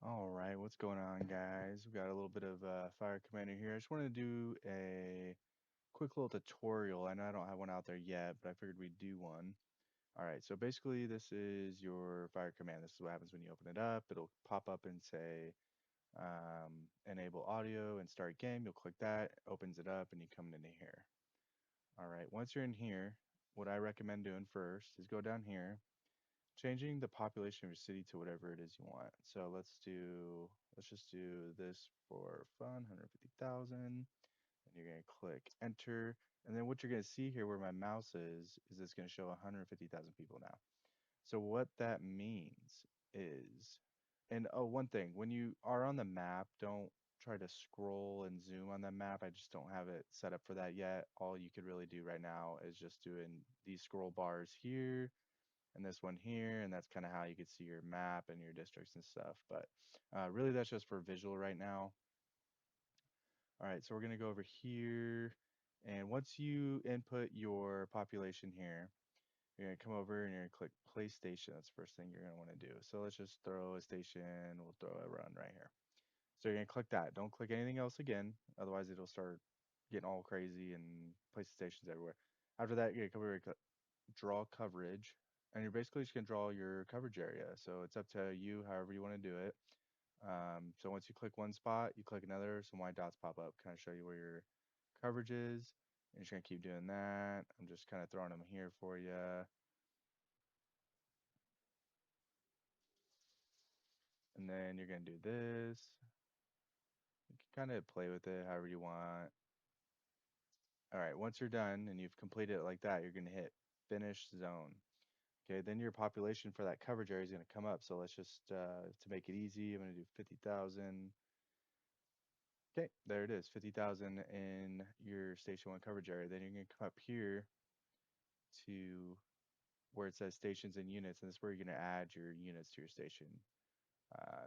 All right, what's going on, guys? We got a little bit of Fire Commander here. I just wanted to do a quick little tutorial. I know I don't have one out there yet, but I figured we'd do one. All right, so basically this is your Fire Command. This is what happens when you open it up. It'll pop up and say enable audio and start game. You'll click that, opens it up, and you come into here. All right, once you're in here, what I recommend doing first is go down here, changing the population of your city to whatever it is you want. So let's just do this for fun, 150,000. And you're going to click enter. And then what you're going to see here where my mouse is it's going to show 150,000 people now. So what that means is, and oh, one thing, when you are on the map, don't try to scroll and zoom on the map. I just don't have it set up for that yet. All you could really do right now is just doing these scroll bars here and this one here, and that's kind of how you could see your map and your districts and stuff. But really, that's just for visual right now. All right, so we're gonna go over here, and once you input your population here, you're gonna come over and you're gonna click place station. That's the first thing you're gonna want to do. So let's just throw a station. We'll throw a run right here. So you're gonna click that. Don't click anything else again, otherwise it'll start getting all crazy and place stations everywhere. After that, you're gonna come over and draw coverage, and you're basically just gonna draw your coverage area. So it's up to you, however you want to do it. So once you click one spot, you click another, some white dots pop up, kind of show you where your coverage is. And you're just gonna keep doing that. I'm just kind of throwing them here for you. And then you're gonna do this. You can kind of play with it however you want. All right, once you're done and you've completed it like that, you're gonna hit finish zone. Okay, then your population for that coverage area is going to come up. So let's just, to make it easy, I'm going to do 50,000. Okay, there it is, 50,000 in your station one coverage area. Then you're going to come up here to where it says stations and units, and this is where you're going to add your units to your station.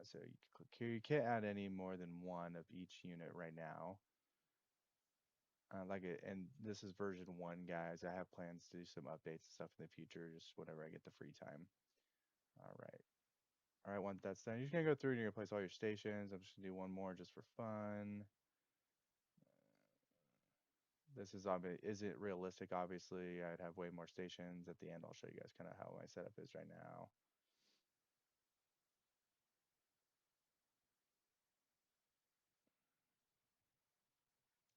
So you can click here. You can't add any more than one of each unit right now. And this is version one, guys. I have plans to do some updates and stuff in the future, just whenever I get the free time. All right. All right, once that's done, you're just gonna go through and you're gonna place all your stations. I'm just gonna do one more just for fun. This isn't realistic, obviously. I'd have way more stations. At the end, I'll show you guys kind of how my setup is right now.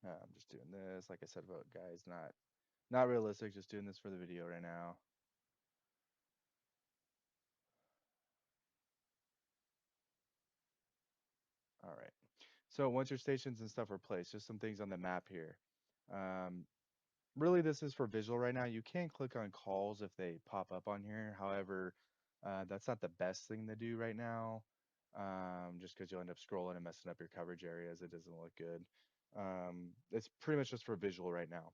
I'm just doing this. Like I said about guys, not realistic, just doing this for the video right now. All right. So once your stations and stuff are placed, just some things on the map here. Um, Really, this is for visual right now. You can click on calls if they pop up on here. However, that's not the best thing to do right now, just because you'll end up scrolling and messing up your coverage areas. It doesn't look good. It's pretty much just for visual right now.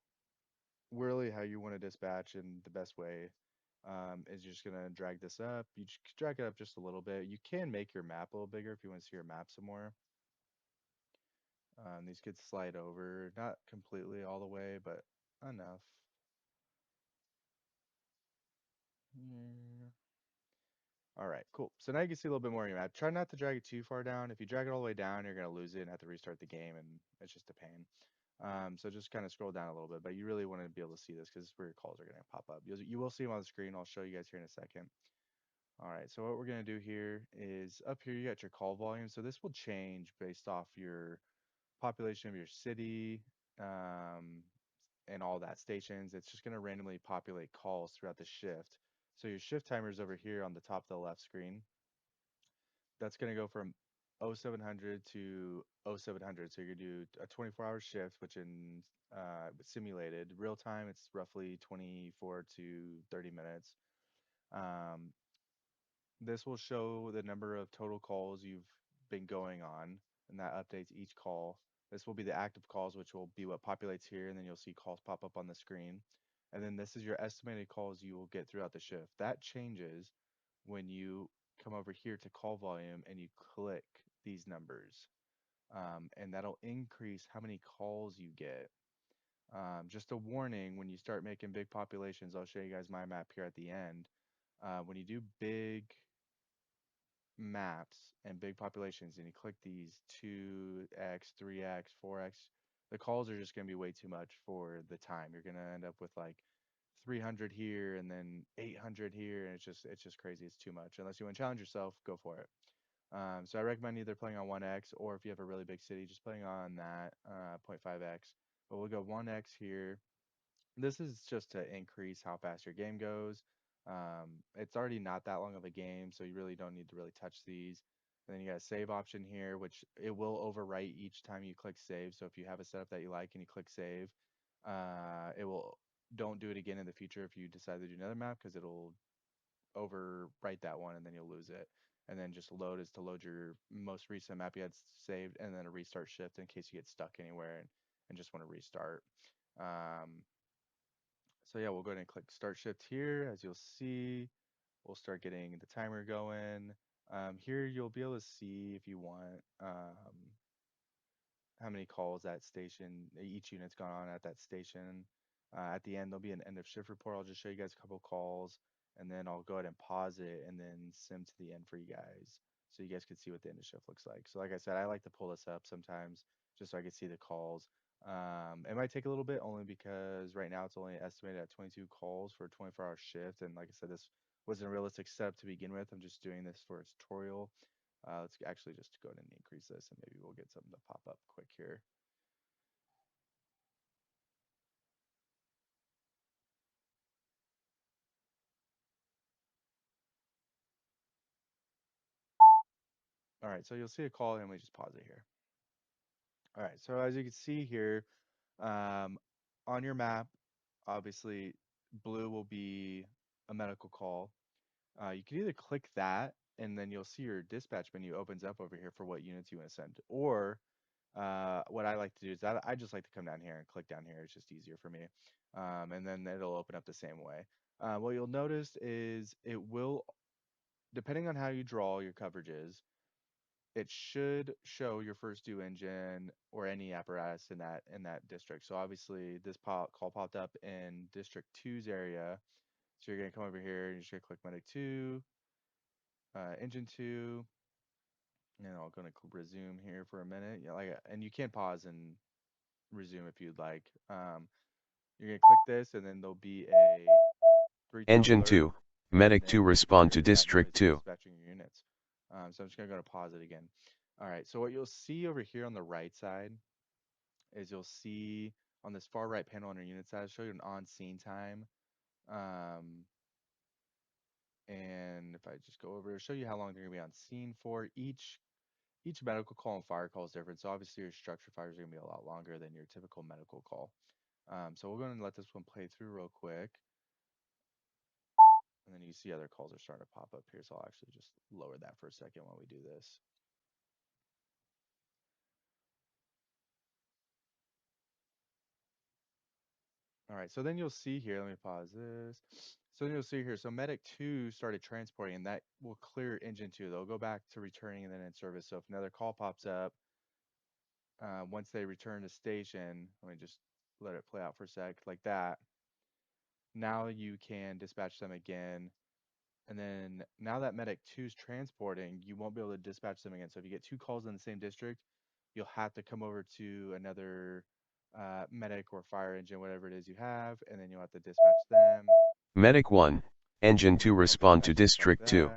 Really, how you want to dispatch and the best way is you're just gonna drag this up. You just drag it up just a little bit. You can make your map a little bigger if you want to see your map some more. These could slide over, not completely all the way, but enough. Yeah. All right, cool. So now you can see a little bit more of your map. Try not to drag it too far down. If you drag it all the way down, you're going to lose it and have to restart the game, and it's just a pain. So just kind of scroll down a little bit, but you really want to be able to see this because it's where your calls are going to pop up. You will see them on the screen. I'll show you guys here in a second. All right, so what we're going to do here is up here, you got your call volume. So this will change based off your population of your city, um, and all that stations. It's just going to randomly populate calls throughout the shift. So your shift timer is over here on the top of the left screen. That's going to go from 0700 to 0700. So you're going to do a 24-hour shift, which in simulated real time, it's roughly 24 to 30 minutes. Um, this will show the number of total calls you've been going on, and that updates each call. This will be the active calls, which will be what populates here, and then you'll see calls pop up on the screen. And then this is your estimated calls you will get throughout the shift. That changes when you come over here to call volume and you click these numbers. And that'll increase how many calls you get. Just a warning, when you start making big populations, I'll show you guys my map here at the end. When you do big maps and big populations and you click these 2x, 3x, 4x, the calls are just going to be way too much for the time. You're going to end up with like 300 here and then 800 here, and it's just crazy. It's too much. Unless you want to challenge yourself, go for it. So I recommend either playing on 1x or if you have a really big city, just playing on that 0.5x. But we'll go 1x here. This is just to increase how fast your game goes. It's already not that long of a game, so you really don't need to really touch these. And then you got a save option here, which it will overwrite each time you click save. So if you have a setup that you like and you click save, it will don't do it again in the future if you decide to do another map because it'll overwrite that one and then you'll lose it. And then just load is to load your most recent map you had saved, and then a restart shift in case you get stuck anywhere and just want to restart. Um, so yeah, we'll go ahead and click start shift here. As you'll see, we'll start getting the timer going. Here you'll be able to see if you want how many calls that station, each unit's gone on at that station. At the end, there'll be an end of shift report. I'll just show you guys a couple calls, and then I'll go ahead and pause it and then sim to the end for you guys, so you guys can see what the end of shift looks like. So like I said, I like to pull this up sometimes just so I can see the calls. It might take a little bit only because right now it's only estimated at 22 calls for a 24-hour shift, and like I said, this wasn't a realistic setup to begin with. I'm just doing this for a tutorial. Let's actually just go ahead and increase this and maybe we'll get something to pop up quick here. All right, so you'll see a call and we just pause it here. All right, so as you can see here, um, on your map, obviously blue will be a medical call. You can either click that and then you'll see your dispatch menu opens up over here for what units you want to send. Or what I like to do is that I just like to come down here and click down here. It's just easier for me. And then it'll open up the same way. What you'll notice is it will, depending on how you draw your coverages, it should show your first due engine or any apparatus in that district. So obviously this call popped up in District Two's area. So you're gonna come over here and you're just gonna click Medic 2, Engine 2, and I'm gonna resume here for a minute. And you can pause and resume if you'd like. You're gonna click this, and then there'll be a three-tone Engine alert, 2, and Medic 2 then you're respond gonna to get that District notice to 2. dispatching your units. So I'm just gonna go to pause it again. All right, so what you'll see over here on the right side is you'll see on this far right panel on your unit side, I'll show you an on-scene time. Um, and if I just go over, show you how long they're gonna be on scene for. Each medical call and fire call is different. So obviously your structure fires are gonna be a lot longer than your typical medical call. So we're gonna let this one play through real quick. And then you see other calls are starting to pop up here. So I'll actually just lower that for a second while we do this. All right, so then you'll see here, let me pause this. So then you'll see here, so Medic 2 started transporting, and that will clear Engine 2. They'll go back to returning and then in service. So if another call pops up, once they return to station, let me just let it play out for a sec, like that. Now you can dispatch them again. And then now that Medic 2 is transporting, you won't be able to dispatch them again. So if you get two calls in the same district, you'll have to come over to another medic or fire engine, whatever it is you have, and then you'll have to dispatch them. Medic 1, Engine 2 And they'll respond to dispatch just like District 2.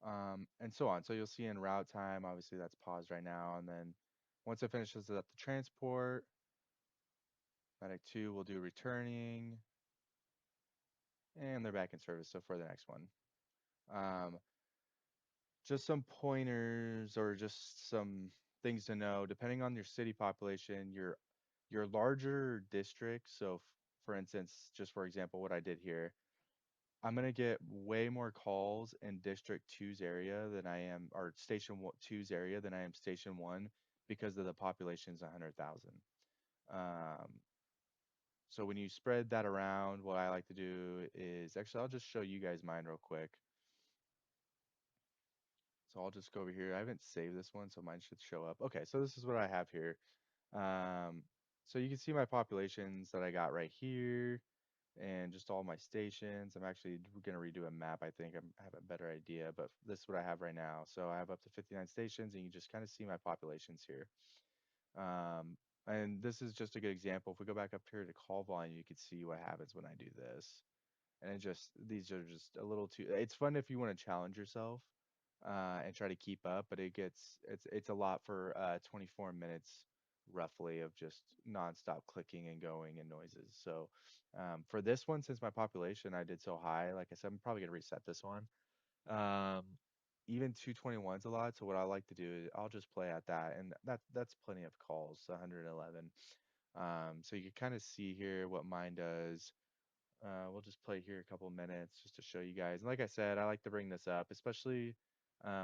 that. And so on. So you'll see in route time, obviously that's paused right now. And then once it finishes up the transport, Medic 2 will do returning, and they're back in service. So for the next one. Um, just some pointers or just some things to know. Depending on your city population, your larger districts. So, for instance, just for example, what I did here, I'm gonna get way more calls in District Two's area than I am, or Two's area than I am Station One because of the population's 100,000. Um, so when you spread that around, what I like to do is actually I'll just show you guys mine real quick. So I'll just go over here. I haven't saved this one, so mine should show up. Okay, so this is what I have here. Um, so you can see my populations that I got right here. and just all my stations. I'm actually going to redo a map. I think I have a better idea, but this is what I have right now. So I have up to 59 stations, and you just kind of see my populations here. Um, and this is just a good example. If we go back up here to call volume, you can see what happens when I do this. And it just, these are just a little too, it's fun if you want to challenge yourself and try to keep up, but it's a lot for 24 minutes roughly of just nonstop clicking and going and noises. So for this one, since my population I did so high, like I said, I'm probably gonna reset this one. Um, even 221 is a lot. So what I like to do is I'll just play at that, and that's plenty of calls, 111. So you can kind of see here what mine does. We'll just play here a couple minutes just to show you guys. And like I said, I like to bring this up, especially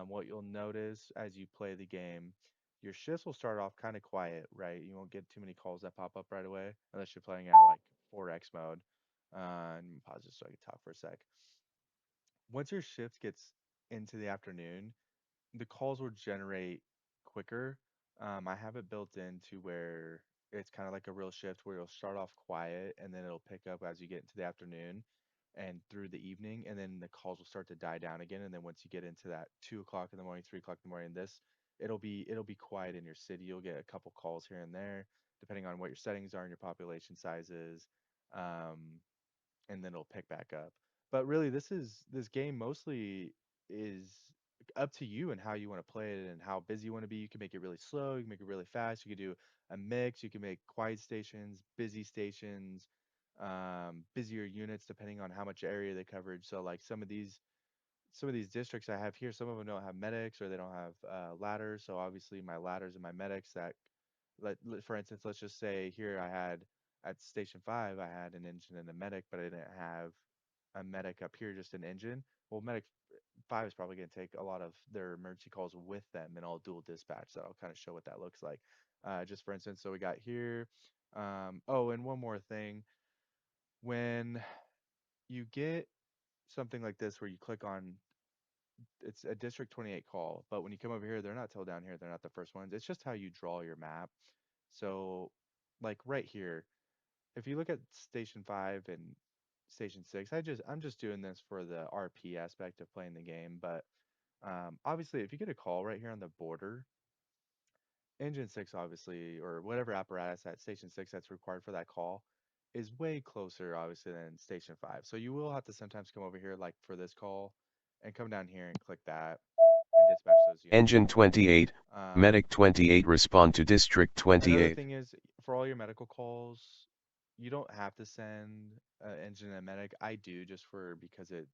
what you'll notice as you play the game. Your shifts will start off kind of quiet, right? You won't get too many calls that pop up right away unless you're playing at like 4x mode. And pause this so I can talk for a sec. Once your shift gets into the afternoon, the calls will generate quicker. I have it built into where it's kind of like a real shift where you'll start off quiet and then it'll pick up as you get into the afternoon and through the evening, and then the calls will start to die down again. And then once you get into that 2 o'clock in the morning, 3 o'clock in the morning, this it'll be quiet in your city. You'll get a couple calls here and there, depending on what your settings are and your population sizes. Um, and then it'll pick back up. But really, this game mostly is up to you and how you want to play it and how busy you want to be. You can make it really slow, you can make it really fast, you can do a mix, you can make quiet stations, busier units depending on how much area they coverage. So like some of these districts I have here, some of them don't have medics or they don't have ladders. So obviously my ladders and my medics that, for instance, let's just say here I had at Station 5, I had an engine and a medic, but I didn't have a medic up here, just an engine. Well, medic 5 is probably going to take a lot of their emergency calls with them and all dual dispatch. So I'll kind of show what that looks like. Just for instance, so we got here. Oh, and one more thing. When you get something like this where you click on it's a District 28 call, but when you come over here, they're not till down here. They're not the first ones. It's just how you draw your map. So, like right here, if you look at Station 5 and Station 6, I'm just doing this for the RP aspect of playing the game. But obviously, if you get a call right here on the border, Engine 6 obviously, or whatever apparatus at Station 6 that's required for that call, is way closer obviously than Station 5. So you will have to sometimes come over here like for this call and come down here and click that and dispatch those units. Engine 28, Um, Medic 28 respond to District Another 28. thing is for all your medical calls, you don't have to send engine and medic. I do just for because it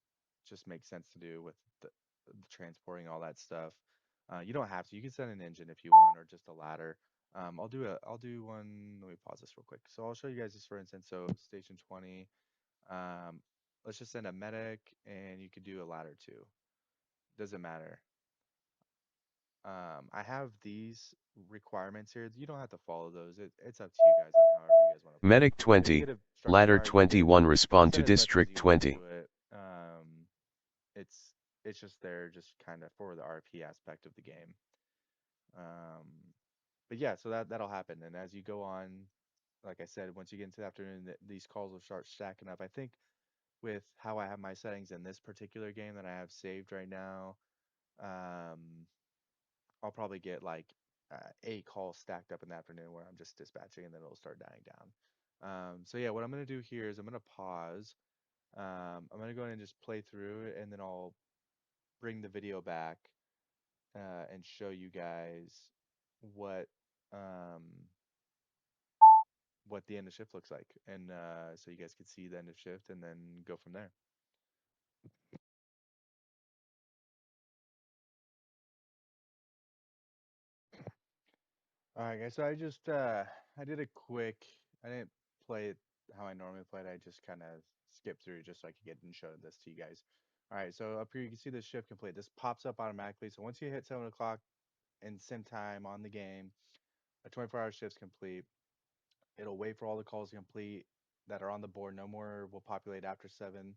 just makes sense to do with the transporting all that stuff. You don't have to. You can send an engine if you want, or just a ladder. I'll do one. Let me pause this real quick. So I'll show you guys this for instance. So station 20. Um, let's just send a medic, and you could do a ladder too. Doesn't matter. I have these requirements here. You don't have to follow those. It's up to you guys on however you guys want to play. Medic If you 20, get a structure Ladder fire, you can 21 respond to send as much as District you want 20. to it. It's it's just there, just kind of for the RP aspect of the game. Um, but yeah, so that'll happen. And as you go on, like I said, once you get into the afternoon, these calls will start stacking up. I think with how I have my settings in this particular game that I have saved right now, um, I'll probably get like 8 calls stacked up in the afternoon where I'm just dispatching and then it'll start dying down. So yeah, what I'm gonna do here is I'm gonna pause. I'm gonna go ahead and just play through it and then I'll bring the video back and show you guys what um, what the end of shift looks like, and so you guys can see the end of shift and then go from there. All right, guys. So I did a quick. I didn't play it how I normally play it. I just kind of skipped through just so I could get and show this to you guys. All right. So up here you can see the shift complete. This pops up automatically. So once you hit 7 o'clock in sim time on the game, a 24-hour shift's complete. It'll wait for all the calls to complete that are on the board. No more will populate after 7,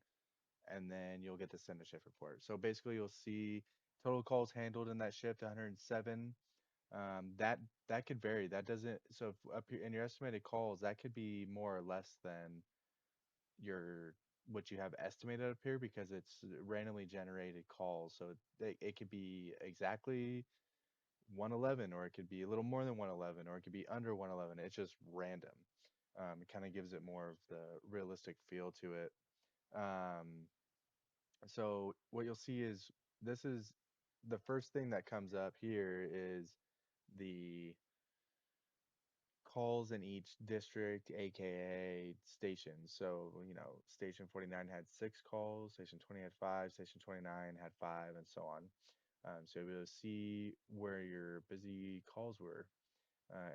and then you'll get the send a shift report. So basically, you'll see total calls handled in that shift 107. That could vary. That doesn't, so if up here in your estimated calls, that could be more or less than your what you have estimated up here because it's randomly generated calls. So it could be exactly 111, or it could be a little more than 111, or it could be under 111. It's just random. It kind of gives it more of the realistic feel to it. Um, so what you'll see is this is the first thing that comes up here is the calls in each district, aka station. So, Station 49 had 6 calls, Station 20 had 5, Station 29 had 5, and so on. So you'll be able to see where your busy calls were.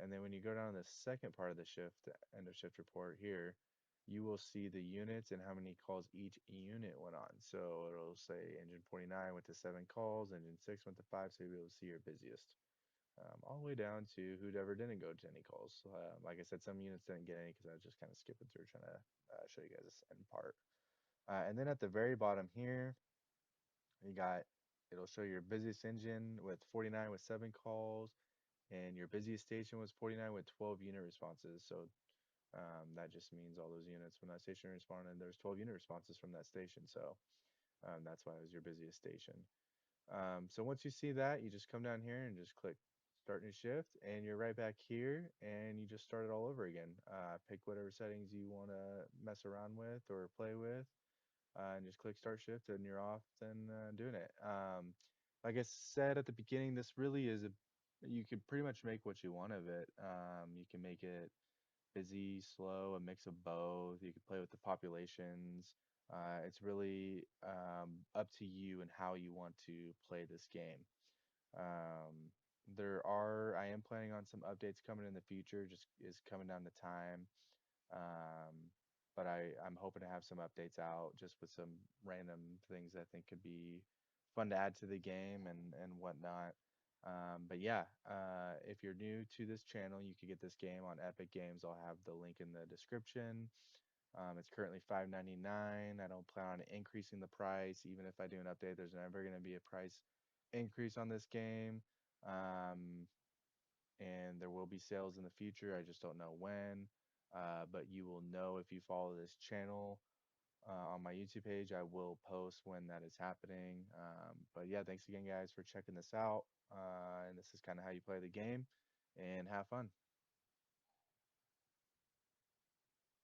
And then when you go down to the second part of the shift, end of shift report here, you will see the units and how many calls each unit went on. So it'll say engine 49 went to 7 calls, engine 6 went to 5, so you'll be able to see your busiest. All the way down to whoever didn't go to any calls. Like I said, some units didn't get any because I was just kind of skipping through trying to show you guys this end part. And then at the very bottom here, you got it'll show your busiest engine with 49 with 7 calls, and your busiest station was 49 with 12 unit responses. So that just means all those units from that station responded. There's 12 unit responses from that station. So that's why it was your busiest station. So once you see that, you just come down here and just click start new shift, and you're right back here, and you just start it all over again. Pick whatever settings you want to mess around with or play with, and just click start shift, and you're off and doing it. Like I said at the beginning, this really is you can pretty much make what you want of it. You can make it busy, slow, a mix of both. You can play with the populations. It's really up to you and how you want to play this game. Um, I am planning on some updates coming in the future, just is coming down to time. Um, but I'm hoping to have some updates out just with some random things I think could be fun to add to the game and whatnot. But yeah, if you're new to this channel, you can get this game on Epic Games. I'll have the link in the description. It's currently $5.99. I don't plan on increasing the price. Even if I do an update, there's never going to be a price increase on this game. Um, and there will be sales in the future. I just don't know when. But you will know if you follow this channel on my YouTube page. I will post when that is happening. But yeah, thanks again, guys, for checking this out. And this is kind of how you play the game, and have fun.